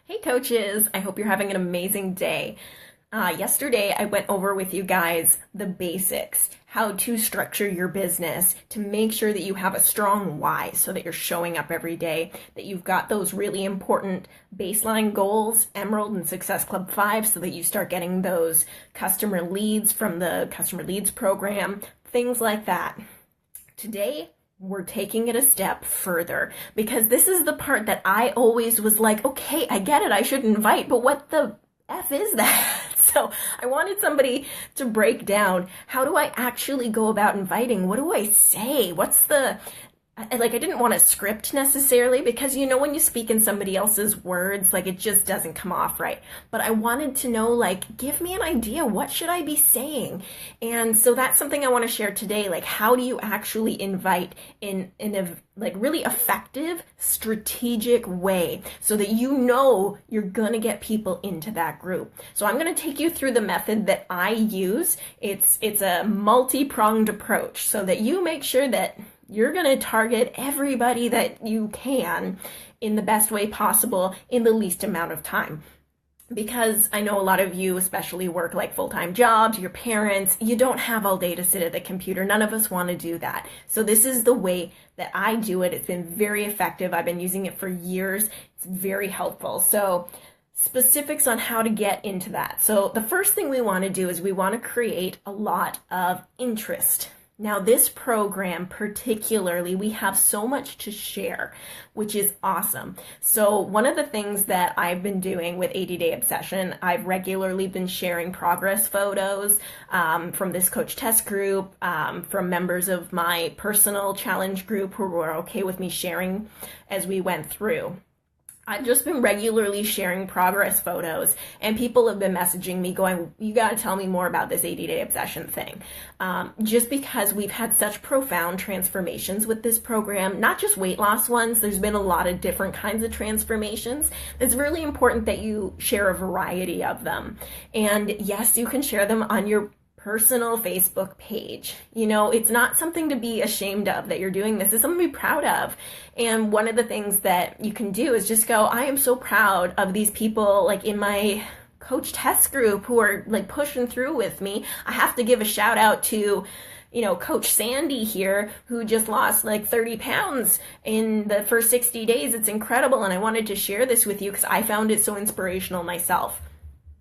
Hey coaches, I hope you're having an amazing day. Yesterday I went over with you guys the basics, how to structure your business to make sure that you have a strong why so that you're showing up every day, that you've got those really important baseline goals, Emerald and Success Club 5, so that you start getting those customer leads from the customer leads program, things like that. Today, we're taking it a step further because this is the part that I always was like, okay, I get it, I should invite, but what the F is that? So I wanted somebody to break down, how do I actually go about inviting? What do I say? I didn't want a script necessarily because, when you speak in somebody else's words, it just doesn't come off right. But I wanted to know, give me an idea. What should I be saying? And so that's something I want to share today. How do you actually invite in a really effective, strategic way so that you're going to get people into that group. So I'm going to take you through the method that I use. It's a multi-pronged approach so that you make sure that you're going to target everybody that you can in the best way possible in the least amount of time. Because I know a lot of you especially work full-time jobs, your parents, you don't have all day to sit at the computer. None of us want to do that. So this is the way that I do it. It's been very effective. I've been using it for years. It's very helpful. So specifics on how to get into that. So the first thing we want to do is we want to create a lot of interest. Now, this program particularly, we have so much to share, which is awesome. So one of the things that I've been doing with 80-Day Obsession, I've regularly been sharing progress photos from this coach test group, from members of my personal challenge group who were okay with me sharing as we went through. I've just been regularly sharing progress photos, and people have been messaging me going, you got to tell me more about this 80-Day Obsession thing. Just because we've had such profound transformations with this program, not just weight loss ones, there's been a lot of different kinds of transformations. It's really important that you share a variety of them. And yes, you can share them on your personal Facebook page. It's not something to be ashamed of that you're doing this. It's something to be proud of. And one of the things that you can do is just go, I am so proud of these people in my coach test group who are pushing through with me. I have to give a shout out to Coach Sandy here, who just lost 30 pounds in the first 60 days. It's incredible. And I wanted to share this with you because I found it so inspirational myself.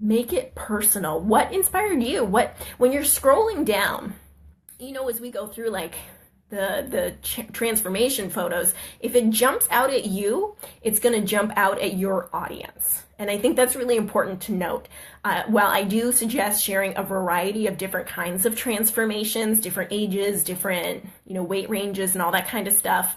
Make it personal. What inspired you? When you're scrolling down, as we go through the transformation photos, if it jumps out at you, it's going to jump out at your audience. And I think that's really important to note. While I do suggest sharing a variety of different kinds of transformations, different ages, different, weight ranges and all that kind of stuff,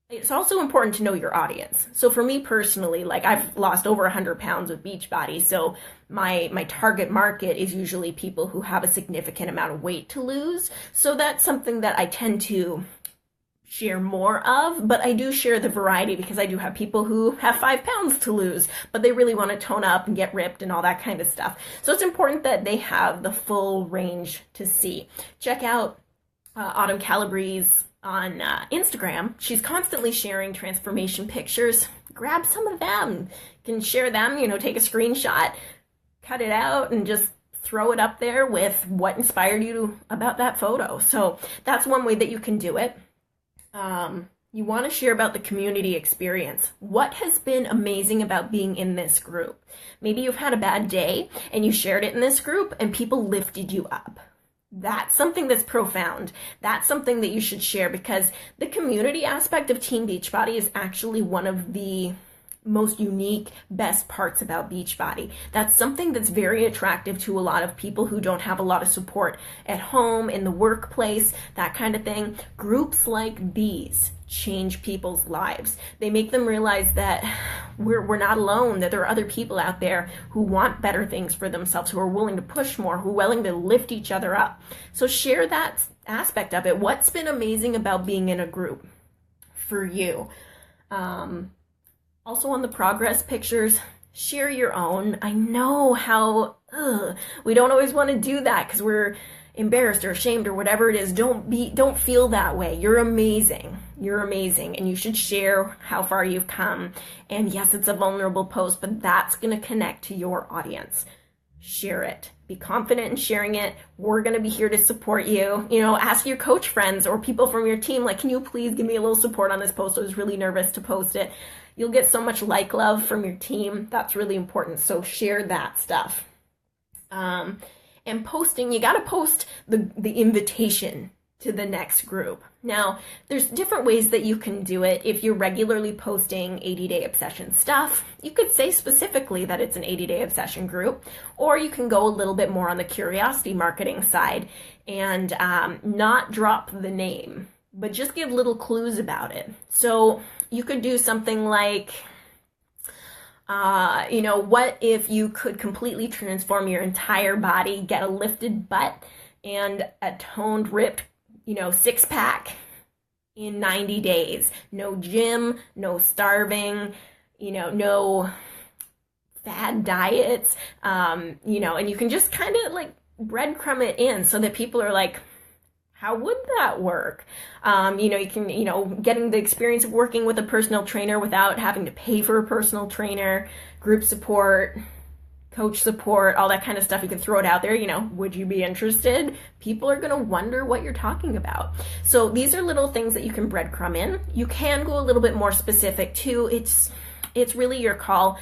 it's also important to know your audience. So for me personally, I've lost over 100 pounds with Beachbody. So my target market is usually people who have a significant amount of weight to lose. So that's something that I tend to share more of, but I do share the variety because I do have people who have 5 pounds to lose, but they really want to tone up and get ripped and all that kind of stuff. So it's important that they have the full range to see. Check out Autumn Calabrese on Instagram. She's constantly sharing transformation pictures. Grab some of them. You can share them, take a screenshot, cut it out, and just throw it up there with what inspired you about that photo. So that's one way that you can do it. You want to share about the community experience. What has been amazing about being in this group? Maybe you've had a bad day and you shared it in this group and people lifted you up. That's something that's profound. That's something that you should share because the community aspect of Team Beachbody is actually one of the most unique, best parts about Beachbody. That's something that's very attractive to a lot of people who don't have a lot of support at home, in the workplace, that kind of thing. Groups like these change people's lives. They make them realize that we're not alone, that there are other people out there who want better things for themselves, who are willing to push more, who are willing to lift each other up. So share that aspect of it. What's been amazing about being in a group for you? Also on the progress pictures, share your own. I know how we don't always want to do that because we're embarrassed or ashamed or whatever it is, don't feel that way. You're amazing. You're amazing, and you should share how far you've come. And yes, it's a vulnerable post, but that's going to connect to your audience. Share it. Be confident in sharing it. We're going to be here to support you. Ask your coach friends or people from your team, like, can you please give me a little support on this post? I was really nervous to post it. You'll get so much love from your team. That's really important. So share that stuff. And posting, you got to post the invitation to the next group. Now, there's different ways that you can do it. If you're regularly posting 80-day obsession stuff, you could say specifically that it's an 80-day obsession group, or you can go a little bit more on the curiosity marketing side and not drop the name, but just give little clues about it. So you could do something like, what if you could completely transform your entire body, get a lifted butt and a toned, ripped, six-pack in 90 days. No gym, no starving, no fad diets, and you can just kind of like breadcrumb it in so that people are like, how would that work? You can, getting the experience of working with a personal trainer without having to pay for a personal trainer, group support, coach support, all that kind of stuff. You can throw it out there, would you be interested? People are going to wonder what you're talking about. So these are little things that you can breadcrumb in. You can go a little bit more specific too. It's really your call.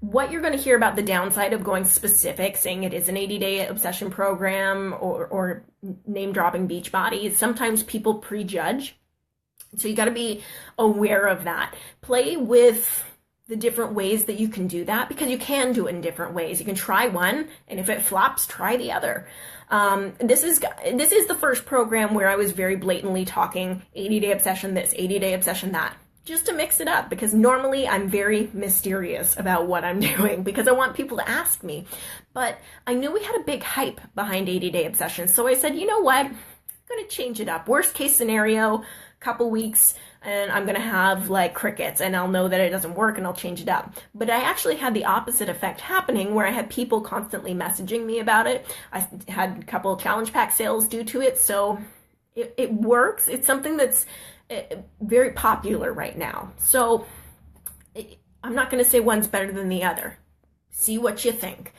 What you're going to hear about the downside of going specific, saying it is an 80-day obsession program or name dropping Beachbody, is sometimes people prejudge. So you got to be aware of that. Play with the different ways that you can do that, because you can do it in different ways. You can try one, and if it flops, try the other. This is the first program where I was very blatantly talking 80-day obsession this, 80-day obsession that, just to mix it up, because normally I'm very mysterious about what I'm doing because I want people to ask me. But I knew we had a big hype behind 80-day obsession, so I said, you know what, I'm going to change it up. Worst case scenario, couple weeks, and I'm going to have like crickets, and I'll know that it doesn't work and I'll change it up. But I actually had the opposite effect happening, where I had people constantly messaging me about it. I had a couple of challenge pack sales due to it, so it works. It's something that's very popular right now. So I'm not going to say one's better than the other. See what you think.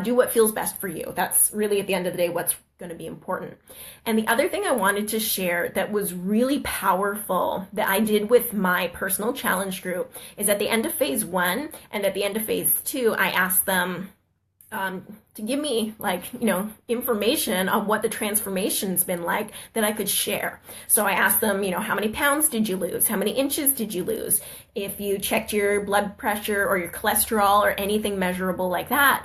Do what feels best for you. That's really, at the end of the day, what's going to be important. And the other thing I wanted to share that was really powerful that I did with my personal challenge group is at the end of phase 1 and at the end of phase 2, I asked them to give me information on what the transformation's been like that I could share. So I asked them, how many pounds did you lose? How many inches did you lose? If you checked your blood pressure or your cholesterol or anything measurable like that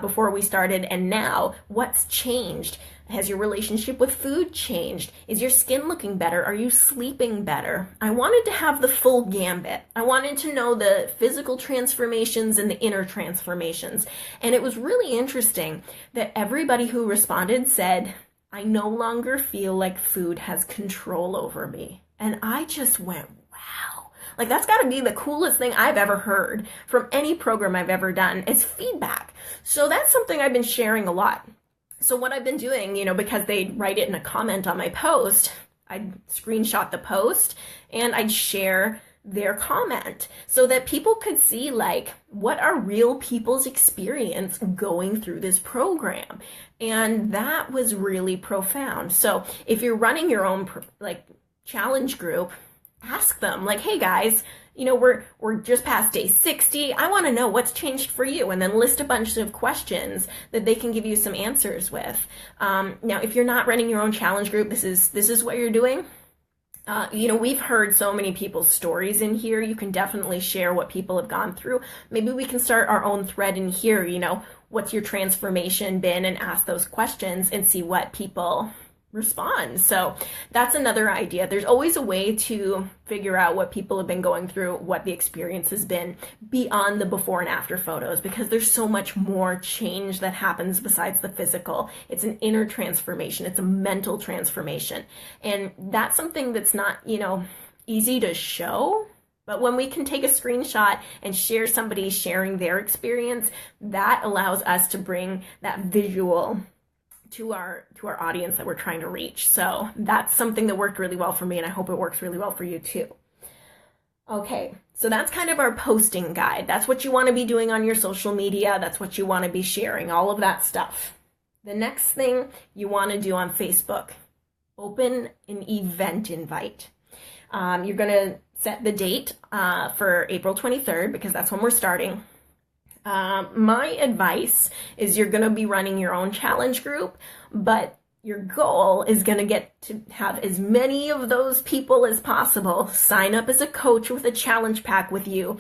before we started, and now what's changed? Has your relationship with food changed? Is your skin looking better? Are you sleeping better? I wanted to have the full gambit. I wanted to know the physical transformations and the inner transformations. And it was really interesting that everybody who responded said, I no longer feel like food has control over me. And I just went, wow. Like, that's got to be the coolest thing I've ever heard from any program I've ever done. It's feedback. So that's something I've been sharing a lot. So what I've been doing, because they'd write it in a comment on my post, I'd screenshot the post and I'd share their comment so that people could see, what are real people's experience going through this program. And that was really profound. So if you're running your own challenge group, ask them, hey guys, we're just past day 60. I want to know what's changed for you, and then list a bunch of questions that they can give you some answers with. Now, if you're not running your own challenge group, this is what you're doing. We've heard so many people's stories in here. You can definitely share what people have gone through. Maybe we can start our own thread in here, what's your transformation been, and ask those questions and see what people respond. So that's another idea. There's always a way to figure out what people have been going through, what the experience has been beyond the before and after photos, because there's so much more change that happens besides the physical. It's an inner transformation. It's a mental transformation. And that's something that's not, easy to show. But when we can take a screenshot and share somebody sharing their experience, that allows us to bring that visual to our audience that we're trying to reach. So that's something that worked really well for me, and I hope it works really well for you too. Okay, so that's kind of our posting guide. That's what you want to be doing on your social media. That's what you want to be sharing, all of that stuff. The next thing you want to do on Facebook, open an event invite. You're going to set the date for April 23rd because that's when we're starting. My advice is you're going to be running your own challenge group, but your goal is going to get to have as many of those people as possible sign up as a coach with a challenge pack with you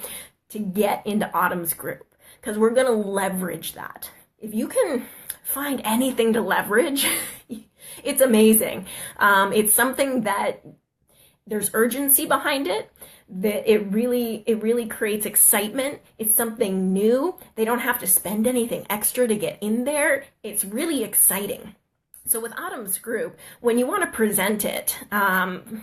to get into Autumn's group, because we're going to leverage that. If you can find anything to leverage, it's amazing. It's something that there's urgency behind it, that it really creates excitement. It's something new. They don't have to spend anything extra to get in there. It's really exciting. So with Autumn's group, when you want to present it,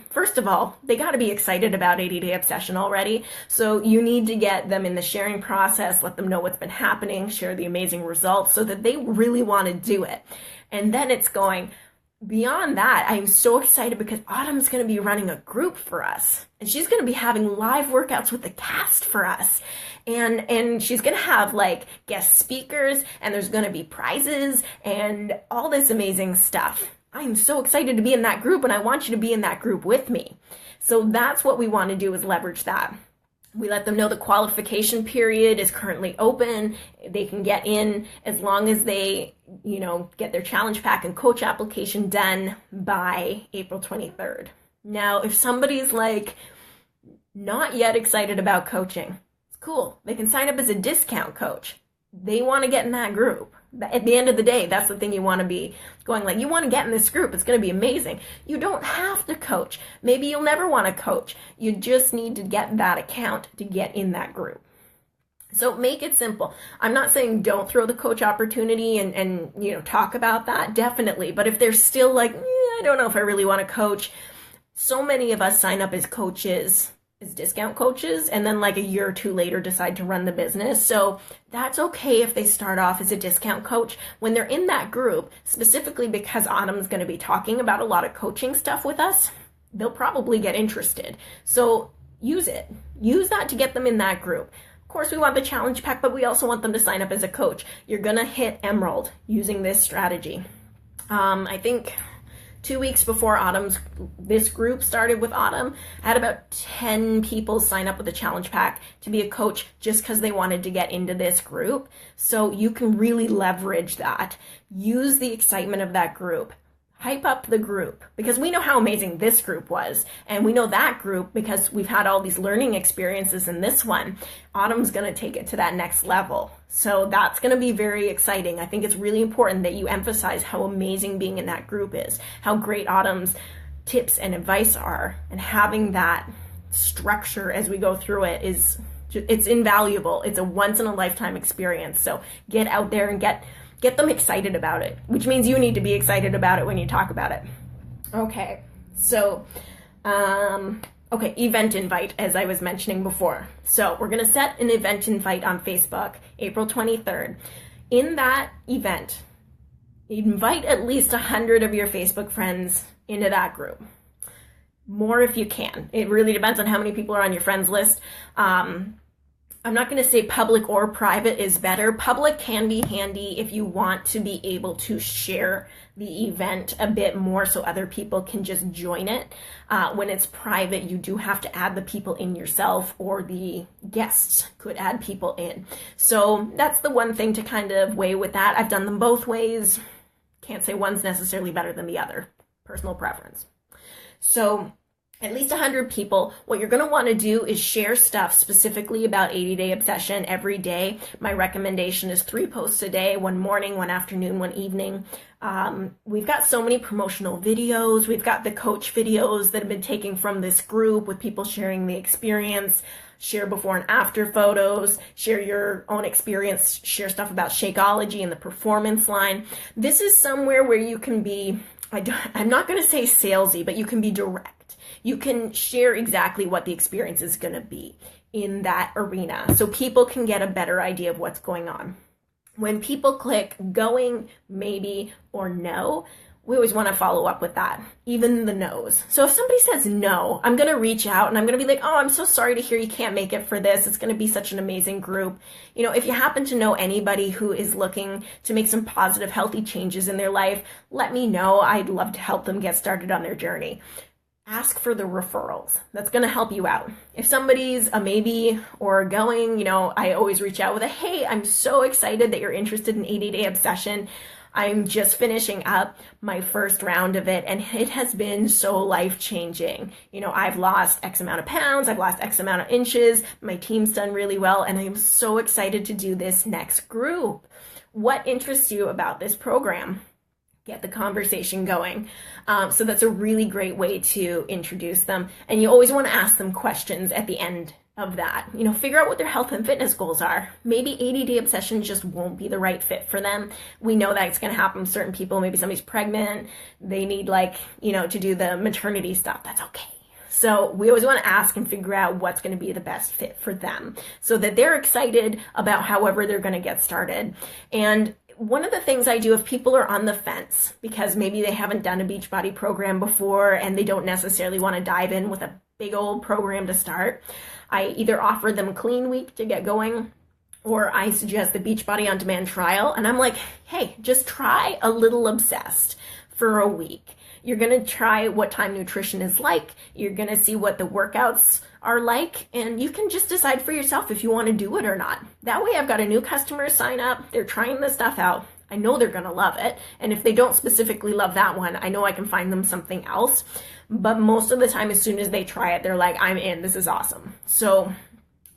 first of all, they got to be excited about 80-Day Obsession already. So you need to get them in the sharing process, let them know what's been happening, share the amazing results so that they really want to do it. And then it's going, beyond that, I'm so excited because Autumn's going to be running a group for us, and she's going to be having live workouts with the cast for us, and she's going to have like guest speakers, and there's going to be prizes and all this amazing stuff. I'm so excited to be in that group, and I want you to be in that group with me. So that's what we want to do, is leverage that. We let them know the qualification period is currently open. They can get in as long as they, get their challenge pack and coach application done by April 23rd. Now, if somebody's like not yet excited about coaching, it's cool. They can sign up as a discount coach. They want to get in that group. At the end of the day, that's the thing you want to be going, like, you want to get in this group. It's going to be amazing. You don't have to coach. Maybe you'll never want to coach. You just need to get that account to get in that group. So make it simple. I'm not saying don't throw the coach opportunity and talk about that. Definitely. But if they're still like, I don't know if I really want to coach. So many of us sign up as coaches, as discount coaches, and then like a year or two later decide to run the business. So that's okay if they start off as a discount coach. When they're in that group, specifically because Autumn's going to be talking about a lot of coaching stuff with us, they'll probably get interested. So use it. Use that to get them in that group. Of course, we want the challenge pack, but we also want them to sign up as a coach. You're going to hit Emerald using this strategy. I think 2 weeks before this group started with Autumn, I had about 10 people sign up with the challenge pack to be a coach just because they wanted to get into this group. So you can really leverage that. Use the excitement of that group. Hype up the group, because we know how amazing this group was. And we know that group because we've had all these learning experiences in this one. Autumn's going to take it to that next level. So that's going to be very exciting. I think it's really important that you emphasize how amazing being in that group is, how great Autumn's tips and advice are, and having that structure as we go through it it's invaluable. It's a once in a lifetime experience. So get out there and get them excited about it, which means you need to be excited about it when you talk about it. Okay, so, event invite, as I was mentioning before. So we're going to set an event invite on Facebook, April 23rd. In that event, invite at least 100 of your Facebook friends into that group. More if you can. It really depends on how many people are on your friends list. I'm not going to say public or private is better. Public can be handy if you want to be able to share the event a bit more so other people can just join it. When it's private, you do have to add the people in yourself, or the guests could add people in. So that's the one thing to kind of weigh with that. I've done them both ways. Can't say one's necessarily better than the other. Personal preference. So at least 100 people. What you're going to want to do is share stuff specifically about 80-Day Obsession every day. My recommendation is 3 posts a day, one morning, one afternoon, one evening. We've got so many promotional videos. We've got the coach videos that have been taken from this group with people sharing the experience. Share before and after photos, share your own experience, share stuff about Shakeology and the performance line. This is somewhere where you can be, I'm not going to say salesy, but you can be direct. You can share exactly what the experience is going to be in that arena so people can get a better idea of what's going on. When people click going, maybe, or no, we always want to follow up with that, even the no's. So if somebody says no, I'm going to reach out and I'm going to be like, oh, I'm so sorry to hear you can't make it for this. It's going to be such an amazing group. You know, if you happen to know anybody who is looking to make some positive, healthy changes in their life, let me know. I'd love to help them get started on their journey. Ask for the referrals. That's going to help you out. If somebody's a maybe or going, you know, I always reach out with a, hey, I'm so excited that you're interested in 80-Day Obsession. I'm just finishing up my first round of it, and it has been so life-changing. You know, I've lost X amount of pounds, I've lost X amount of inches, my team's done really well, and I'm so excited to do this next group. What interests you about this program? Get the conversation going. So that's a really great way to introduce them. And you always want to ask them questions at the end of that. You know, figure out what their health and fitness goals are. Maybe 80-Day Obsession just won't be the right fit for them. We know that it's going to happen with certain people. Maybe somebody's pregnant. They need, like, you know, to do the maternity stuff. That's okay. So we always want to ask and figure out what's going to be the best fit for them so that they're excited about however they're going to get started. And one of the things I do if people are on the fence because maybe they haven't done a Beachbody program before and they don't necessarily want to dive in with a big old program to start, I either offer them Clean Week to get going, or I suggest the Beachbody On Demand trial. And I'm like, hey, just try a little Obsessed for a week. You're going to try what Time Nutrition is like. You're going to see what the workouts are like, and you can just decide for yourself if you want to do it or not. That way I've got a new customer sign up. They're trying this stuff out. I know they're going to love it. And if they don't specifically love that one, I know I can find them something else. But most of the time, as soon as they try it, they're like, I'm in. This is awesome. So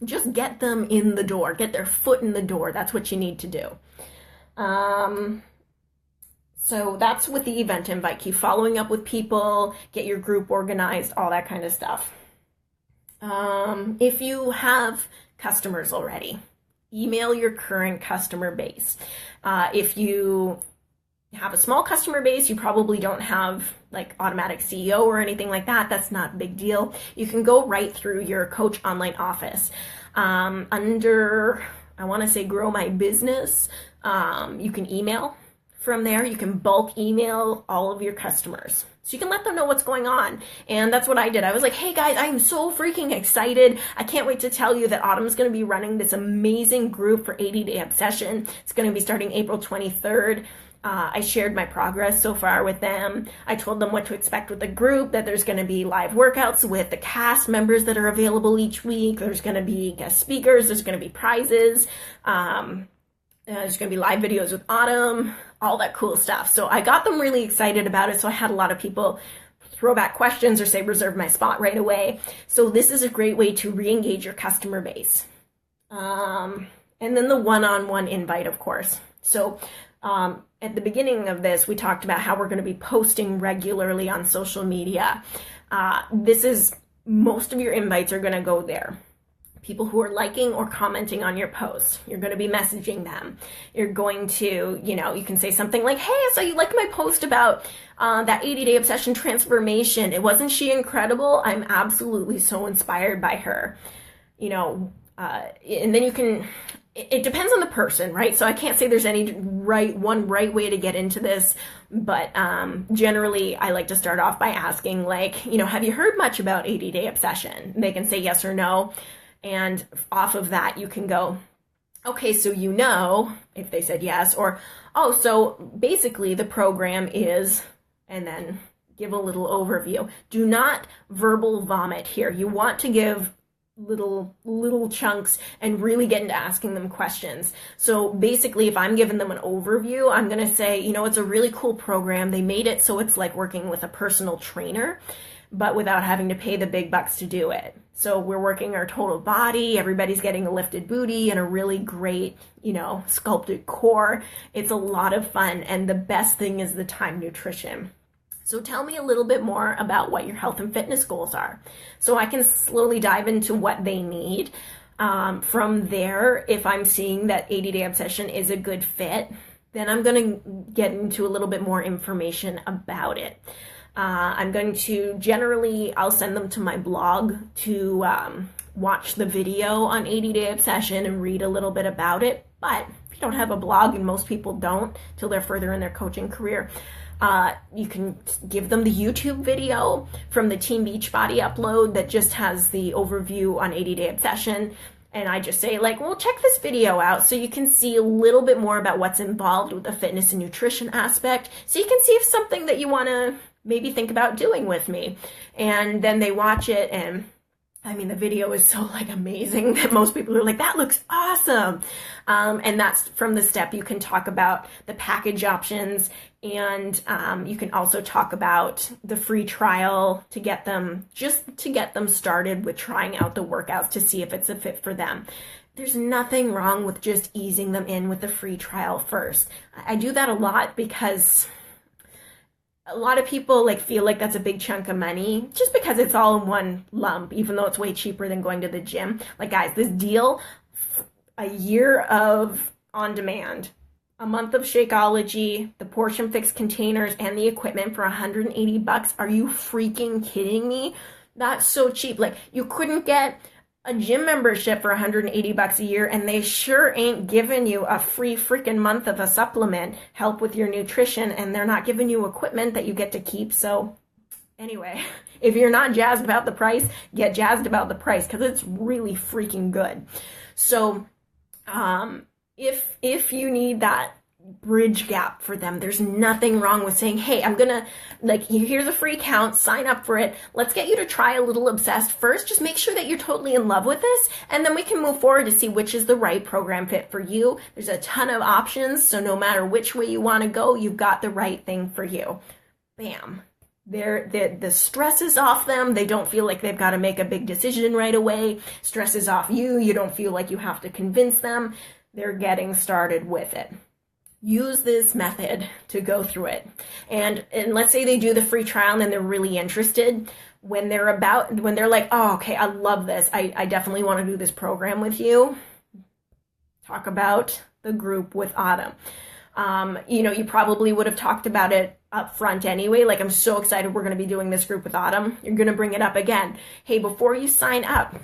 just get them in the door. Get their foot in the door. That's what you need to do. So that's with the event invite. Keep following up with people, get your group organized, all that kind of stuff. If you have customers already, email your current customer base. If you have a small customer base, you probably don't have like automatic CEO or anything like that. That's not a big deal. You can go right through your Coach Online Office. Under, I want to say Grow My Business, you can email. From there, you can bulk email all of your customers. So you can let them know what's going on. And that's what I did. I was like, hey guys, I'm so freaking excited. I can't wait to tell you that Autumn's going to be running this amazing group for 80-Day Obsession. It's going to be starting April 23rd. I shared my progress so far with them. I told them what to expect with the group, that there's going to be live workouts with the cast members that are available each week. There's going to be guest speakers. There's going to be prizes. There's going to be live videos with Autumn, all that cool stuff. So I got them really excited about it. So I had a lot of people throw back questions or say, reserve my spot right away. So this is a great way to re-engage your customer base. And then the one-on-one invite, of course. So at the beginning of this, we talked about how we're going to be posting regularly on social media. Most of your invites are going to go there. People who are liking or commenting on your posts. You're going to be messaging them. You're going to, you can say something like, hey, so you liked my post about that 80-Day Obsession transformation. Wasn't she incredible? I'm absolutely so inspired by her. And then you can, it depends on the person, right? So I can't say there's any one right way to get into this, but generally I like to start off by asking have you heard much about 80-Day Obsession? They can say yes or no. And off of that, you can go, okay, so if they said yes, or, oh, so basically the program is, and then give a little overview. Do not verbal vomit here. You want to give little chunks and really get into asking them questions. So basically, if I'm giving them an overview, I'm going to say, it's a really cool program. They made it so it's like working with a personal trainer, but without having to pay the big bucks to do it. So we're working our total body. Everybody's getting a lifted booty and a really great, sculpted core. It's a lot of fun. And the best thing is the Time Nutrition. So tell me a little bit more about what your health and fitness goals are, so I can slowly dive into what they need. From there, if I'm seeing that 80-Day Obsession is a good fit, then I'm going to get into a little bit more information about it. I'm going to I'll send them to my blog to watch the video on 80-Day Obsession and read a little bit about it. But if don't have a blog, and most people don't till they're further in their coaching career. You can give them the YouTube video from the Team Beachbody upload that just has the overview on 80-Day Obsession. And I just say, like, well, check this video out so you can see a little bit more about what's involved with the fitness and nutrition aspect. So you can see if something that you want to maybe think about doing with me. And then they watch it, and I mean, the video is so like amazing that most people are like, that looks awesome. And that's from the step. You can talk about the package options, and you can also talk about the free trial to get them started with trying out the workouts to see if it's a fit for them. There's nothing wrong with just easing them in with the free trial first. I do that a lot because a lot of people like feel like that's a big chunk of money just because it's all in one lump, even though it's way cheaper than going to the gym. Like, guys, this deal, a year of On Demand, a month of Shakeology, the Portion Fix containers, and the equipment for $180. Are you freaking kidding me? That's so cheap. Like, you couldn't get a gym membership for $180 a year, and they sure ain't giving you a free freaking month of a supplement, help with your nutrition, and they're not giving you equipment that you get to keep. So anyway, if you're not jazzed about the price, get jazzed about the price, because it's really freaking good. So if you need that bridge gap for them, there's nothing wrong with saying, hey, I'm gonna, like, here's a free account, sign up for it. Let's get you to try a little Obsessed first. Just make sure that you're totally in love with this, and then we can move forward to see which is the right program fit for you. There's a ton of options, so no matter which way you want to go, you've got the right thing for you. Bam. The stress is off them. They don't feel like they've got to make a big decision right away. Stress is off you. You don't feel like you have to convince them. They're getting started with it. Use this method to go through it. And let's say they do the free trial and then they're really interested. When they're like, oh, okay, I love this. I definitely want to do this program with you. Talk about the group with Autumn. You probably would have talked about it up front anyway. Like, I'm so excited we're going to be doing this group with Autumn. You're going to bring it up again. Hey, before you sign up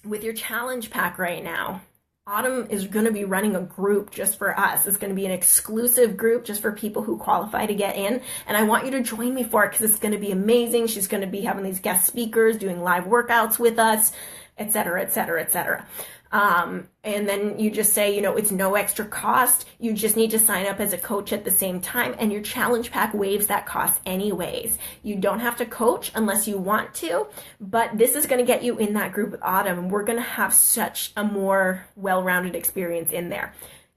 with your challenge pack right now, Autumn is going to be running a group just for us. It's going to be an exclusive group just for people who qualify to get in. And I want you to join me for it because it's going to be amazing. She's going to be having these guest speakers, doing live workouts with us, et cetera, et cetera, et cetera. And then you just say, it's no extra cost. You just need to sign up as a coach at the same time, and your challenge pack waives that cost anyways. You don't have to coach unless you want to, but this is going to get you in that group with Autumn, and we're going to have such a more well-rounded experience in there.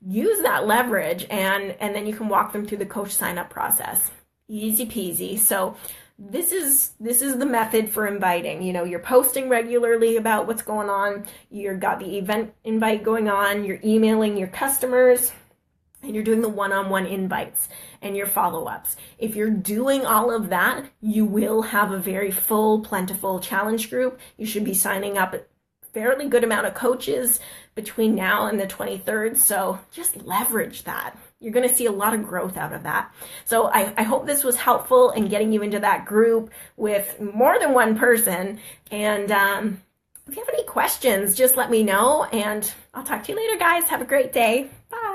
Use that leverage, and then you can walk them through the coach sign-up process. Easy peasy. So this is the method for inviting. You're posting regularly about what's going on. You've got the event invite going on. You're emailing your customers, and you're doing the one-on-one invites and your follow-ups. If you're doing all of that, you will have a very full, plentiful challenge group. You should be signing up a fairly good amount of coaches between now and the 23rd. So just leverage that. You're going to see a lot of growth out of that. So I hope this was helpful in getting you into that group with more than one person. And if you have any questions, just let me know. And I'll talk to you later, guys. Have a great day. Bye.